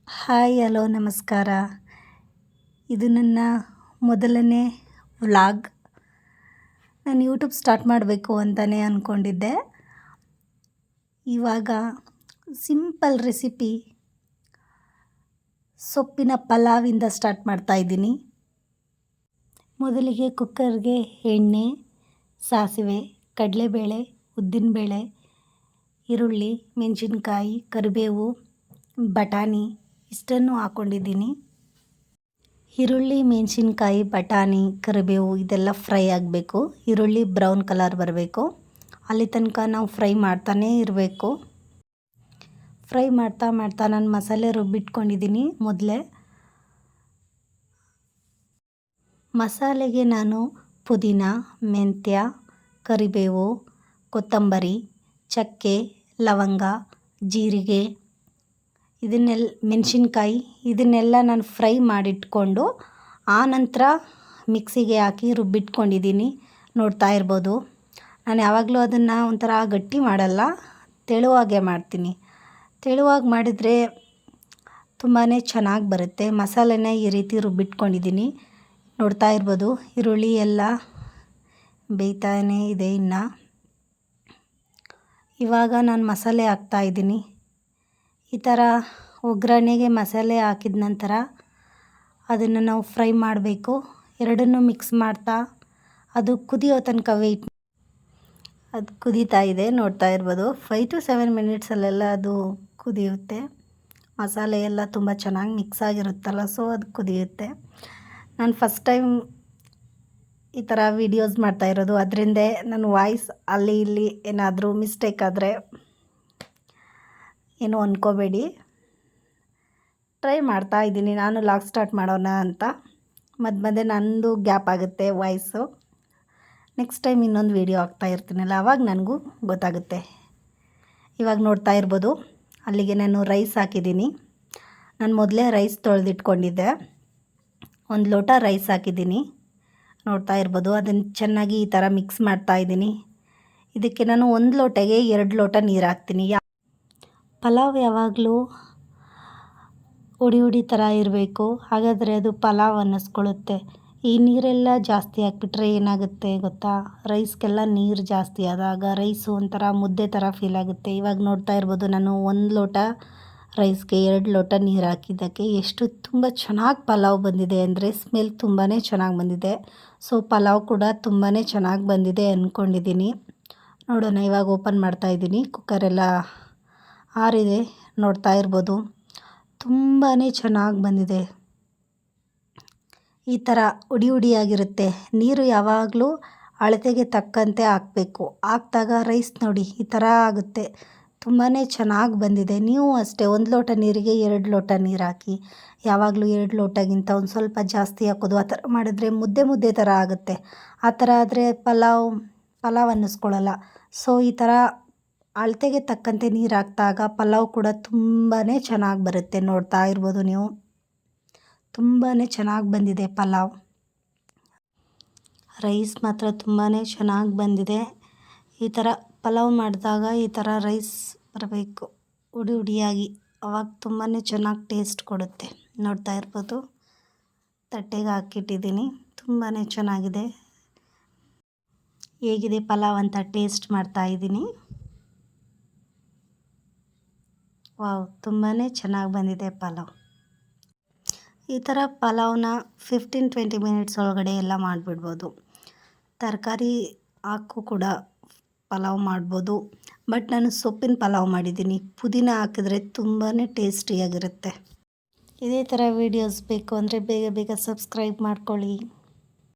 Hi hello ನಮಸ್ಕಾರ. ಇದು ನನ್ನ ಮೊದಲನೇ ವ್ಲಾಗ್. ನಾನು ಯೂಟ್ಯೂಬ್ ಸ್ಟಾರ್ಟ್ ಮಾಡಬೇಕು ಅಂತಲೇ ಅಂದ್ಕೊಂಡಿದ್ದೆ. ಇವಾಗ ಸಿಂಪಲ್ ರೆಸಿಪಿ ಸೊಪ್ಪಿನ ಪಲಾವಿಂದ ಸ್ಟಾರ್ಟ್ ಮಾಡ್ತಾಯಿದ್ದೀನಿ. ಮೊದಲಿಗೆ ಕುಕ್ಕರ್ಗೆ ಎಣ್ಣೆ, ಸಾಸಿವೆ, ಕಡಲೆಬೇಳೆ, ಉದ್ದಿನಬೇಳೆ, ಈರುಳ್ಳಿ, ಮೆಣಸಿನ್ಕಾಯಿ, ಕರಿಬೇವು, ಬಟಾಣಿ ಇಷ್ಟನ್ನು ಹಾಕ್ಕೊಂಡಿದ್ದೀನಿ. ಈರುಳ್ಳಿ, ಮೆಣಸಿನ್ಕಾಯಿ, ಬಟಾಣಿ, ಕರಿಬೇವು ಇದೆಲ್ಲ ಫ್ರೈ ಆಗಬೇಕು. ಈರುಳ್ಳಿ ಬ್ರೌನ್ ಕಲರ್ ಬರಬೇಕು. ಅಲ್ಲಿ ತನಕ ನಾವು ಫ್ರೈ ಮಾಡ್ತಾನೇ ಇರಬೇಕು. ಫ್ರೈ ಮಾಡ್ತಾ ಮಾಡ್ತಾ ನಾನು ಮಸಾಲೆ ರುಬ್ಬಿಟ್ಕೊಂಡಿದ್ದೀನಿ. ಮೊದಲೇ ಮಸಾಲೆಗೆ ನಾನು ಪುದೀನ, ಮೆಂತ್ಯ, ಕರಿಬೇವು, ಕೊತ್ತಂಬರಿ, ಚಕ್ಕೆ, ಲವಂಗ, ಜೀರಿಗೆ ಮೆಣಸಿನ್ಕಾಯಿ ಇದನ್ನೆಲ್ಲ ನಾನು ಫ್ರೈ ಮಾಡಿಟ್ಕೊಂಡು ಆನಂತರ ಮಿಕ್ಸಿಗೆ ಹಾಕಿ ರುಬ್ಬಿಟ್ಕೊಂಡಿದ್ದೀನಿ. ನೋಡ್ತಾ ಇರ್ಬೋದು. ನಾನು ಯಾವಾಗಲೂ ಅದನ್ನು ಒಂಥರ ಗಟ್ಟಿ ಮಾಡಲ್ಲ, ತೆಳುವಾಗೆ ಮಾಡ್ತೀನಿ. ತೆಳುವಾಗಿ ಮಾಡಿದರೆ ತುಂಬಾ ಚೆನ್ನಾಗಿ ಬರುತ್ತೆ. ಮಸಾಲೆನ ಈ ರೀತಿ ರುಬ್ಬಿಟ್ಕೊಂಡಿದ್ದೀನಿ. ನೋಡ್ತಾ ಇರ್ಬೋದು. ಈರುಳ್ಳಿ ಎಲ್ಲ ಬೇಯ್ತಾನೇ ಇದೆ. ಇವಾಗ ನಾನು ಮಸಾಲೆ ಹಾಕ್ತಾಯಿದ್ದೀನಿ. ಈ ಥರ ಒಗ್ಗರಣೆಗೆ ಮಸಾಲೆ ಹಾಕಿದ ನಂತರ ಅದನ್ನು ನಾವು ಫ್ರೈ ಮಾಡಬೇಕು. ಎರಡನ್ನೂ ಮಿಕ್ಸ್ ಮಾಡ್ತಾ ಅದು ಕುದಿಯೋ ತನಕ ಅದು ಕುದೀತಾ ಇದೆ. ನೋಡ್ತಾ ಇರ್ಬೋದು. 5 to 7 ಮಿನಿಟ್ಸಲ್ಲೆಲ್ಲ ಅದು ಕುದಿಯುತ್ತೆ. ಮಸಾಲೆ ಎಲ್ಲ ತುಂಬ ಚೆನ್ನಾಗಿ ಮಿಕ್ಸ್ ಆಗಿರುತ್ತಲ್ಲ, ಸೊ ಅದು ಕುದಿಯುತ್ತೆ. ನಾನು ಫಸ್ಟ್ ಟೈಮ್ ಈ ಥರ ವೀಡಿಯೋಸ್ ಮಾಡ್ತಾಯಿರೋದು. ಅದರಿಂದ ನನ್ನ ವಾಯ್ಸ್ ಅಲ್ಲಿ ಇಲ್ಲಿ ಏನಾದರೂ ಮಿಸ್ಟೇಕ್ ಆದರೆ ಏನೂ ಅಂದ್ಕೋಬೇಡಿ. ಟ್ರೈ ಮಾಡ್ತಾ ಇದ್ದೀನಿ ನಾನು ಲಾಗ್ ಸ್ಟಾರ್ಟ್ ಮಾಡೋಣ ಅಂತ. ಮಧ್ಯೆ ನನ್ನದು ಗ್ಯಾಪ್ ಆಗುತ್ತೆ ವಾಯ್ಸು. ನೆಕ್ಸ್ಟ್ ಟೈಮ್ ಇನ್ನೊಂದು ವೀಡಿಯೋ ಹಾಕ್ತಾ ಇರ್ತೀನಲ್ಲ, ಆವಾಗ ನನಗೂ ಗೊತ್ತಾಗುತ್ತೆ. ಇವಾಗ ನೋಡ್ತಾ ಇರ್ಬೋದು. ಅಲ್ಲಿಗೆ ನಾನು ರೈಸ್ ಹಾಕಿದ್ದೀನಿ. ನಾನು ಮೊದಲೇ ರೈಸ್ ತೊಳೆದಿಟ್ಕೊಂಡಿದ್ದೆ. 1 ಲೋಟ ರೈಸ್ ಹಾಕಿದ್ದೀನಿ. ನೋಡ್ತಾ ಇರ್ಬೋದು. ಅದನ್ನು ಚೆನ್ನಾಗಿ ಈ ಥರ ಮಿಕ್ಸ್ ಮಾಡ್ತಾಯಿದ್ದೀನಿ. ಇದಕ್ಕೆ ನಾನು 1 ಲೋಟಗೆ 2 ಲೋಟ ನೀರು ಹಾಕ್ತೀನಿ. ಪಲಾವ್ ಯಾವಾಗಲೂ ಹುಡಿ ಥರ ಇರಬೇಕು. ಹಾಗಾದರೆ ಅದು ಪಲಾವ್ ಅನ್ನಿಸ್ಕೊಳ್ಳುತ್ತೆ. ಈ ನೀರೆಲ್ಲ ಜಾಸ್ತಿ ಹಾಕ್ಬಿಟ್ರೆ ಏನಾಗುತ್ತೆ ಗೊತ್ತಾ? ರೈಸ್ಗೆಲ್ಲ ನೀರು ಜಾಸ್ತಿ ಆದಾಗ ರೈಸು ಒಂಥರ ಮುದ್ದೆ ಥರ ಫೀಲ್ ಆಗುತ್ತೆ. ಇವಾಗ ನೋಡ್ತಾ ಇರ್ಬೋದು. ನಾನು 1 ಲೋಟ ರೈಸ್ಗೆ 2 ಲೋಟ ನೀರು ಹಾಕಿದ್ದಕ್ಕೆ ಎಷ್ಟು ತುಂಬ ಚೆನ್ನಾಗಿ ಪಲಾವ್ ಬಂದಿದೆ ಅಂದರೆ ಸ್ಮೆಲ್ ತುಂಬಾ ಚೆನ್ನಾಗಿ ಬಂದಿದೆ. ಸೊ ಪಲಾವ್ ಕೂಡ ತುಂಬಾ ಚೆನ್ನಾಗಿ ಬಂದಿದೆ ಅಂದ್ಕೊಂಡಿದ್ದೀನಿ. ನೋಡೋಣ. ಇವಾಗ ಓಪನ್ ಮಾಡ್ತಾಯಿದ್ದೀನಿ. ಕುಕ್ಕರೆಲ್ಲ ಆರಿದೆ. ನೋಡ್ತಾ ಇರ್ಬೋದು. ತುಂಬಾ ಚೆನ್ನಾಗಿ ಬಂದಿದೆ. ಈ ಥರ ಹುಡಿಯಾಗಿರುತ್ತೆ. ನೀರು ಯಾವಾಗಲೂ ಅಳತೆಗೆ ತಕ್ಕಂತೆ ಹಾಕಬೇಕು. ಹಾಕಿದಾಗ ರೈಸ್ ನೋಡಿ ಈ ಥರ ಆಗುತ್ತೆ. ತುಂಬಾ ಚೆನ್ನಾಗಿ ಬಂದಿದೆ. ನೀವು ಅಷ್ಟೇ 1 ಲೋಟ ನೀರಿಗೆ 2 ಲೋಟ ನೀರು ಹಾಕಿ. ಯಾವಾಗಲೂ 2 ಲೋಟಗಿಂತ ಒಂದು ಸ್ವಲ್ಪ ಜಾಸ್ತಿ ಹಾಕೋದು. ಆ ಥರ ಮಾಡಿದ್ರೆ ಮುದ್ದೆ ಥರ ಆಗುತ್ತೆ. ಆ ಥರ ಆದರೆ ಪಲಾವ್ ಅನ್ನಿಸ್ಕೊಳ್ಳಲ್ಲ. ಸೊ ಈ ಥರ ಅಳತೆಗೆ ತಕ್ಕಂತೆ ನೀರು ಹಾಕಿದಾಗ ಪಲಾವ್ ಕೂಡ ತುಂಬಾ ಚೆನ್ನಾಗಿ ಬರುತ್ತೆ. ನೋಡ್ತಾ ಇರ್ಬೋದು ನೀವು. ತುಂಬಾ ಚೆನ್ನಾಗಿ ಬಂದಿದೆ ಪಲಾವ್. ರೈಸ್ ಮಾತ್ರ ತುಂಬಾ ಚೆನ್ನಾಗಿ ಬಂದಿದೆ. ಈ ಥರ ಪಲಾವ್ ಮಾಡಿದಾಗ ಈ ಥರ ರೈಸ್ ಬರಬೇಕು ಹುಡಿಯಾಗಿ. ಅವಾಗ ತುಂಬಾ ಚೆನ್ನಾಗಿ ಟೇಸ್ಟ್ ಕೊಡುತ್ತೆ. ನೋಡ್ತಾ ಇರ್ಬೋದು. ತಟ್ಟೆಗೆ ಹಾಕಿಟ್ಟಿದ್ದೀನಿ. ತುಂಬಾ ಚೆನ್ನಾಗಿದೆ. ಹೇಗಿದೆ ಪಲಾವ್ ಅಂತ ಟೇಸ್ಟ್ ಮಾಡ್ತಾಯಿದ್ದೀನಿ. ವಾವ್, ತುಂಬಾ ಚೆನ್ನಾಗಿ ಬಂದಿದೆ ಪಲಾವ್. ಈ ಥರ ಪಲಾವ್ನ 15-20 ಮಿನಿಟ್ಸ್ ಒಳಗಡೆ ಎಲ್ಲ ಮಾಡಿಬಿಡ್ಬೋದು. ತರಕಾರಿ ಹಾಕು ಕೂಡ ಪಲಾವ್ ಮಾಡ್ಬೋದು. ಬಟ್ ನಾನು ಸೊಪ್ಪಿನ ಪಲಾವ್ ಮಾಡಿದ್ದೀನಿ. ಪುದೀನ ಹಾಕಿದ್ರೆ ತುಂಬಾ ಟೇಸ್ಟಿಯಾಗಿರುತ್ತೆ. ಇದೇ ಥರ ವೀಡಿಯೋಸ್ ಬೇಕು ಅಂದರೆ ಬೇಗ ಸಬ್ಸ್ಕ್ರೈಬ್ ಮಾಡ್ಕೊಳ್ಳಿ.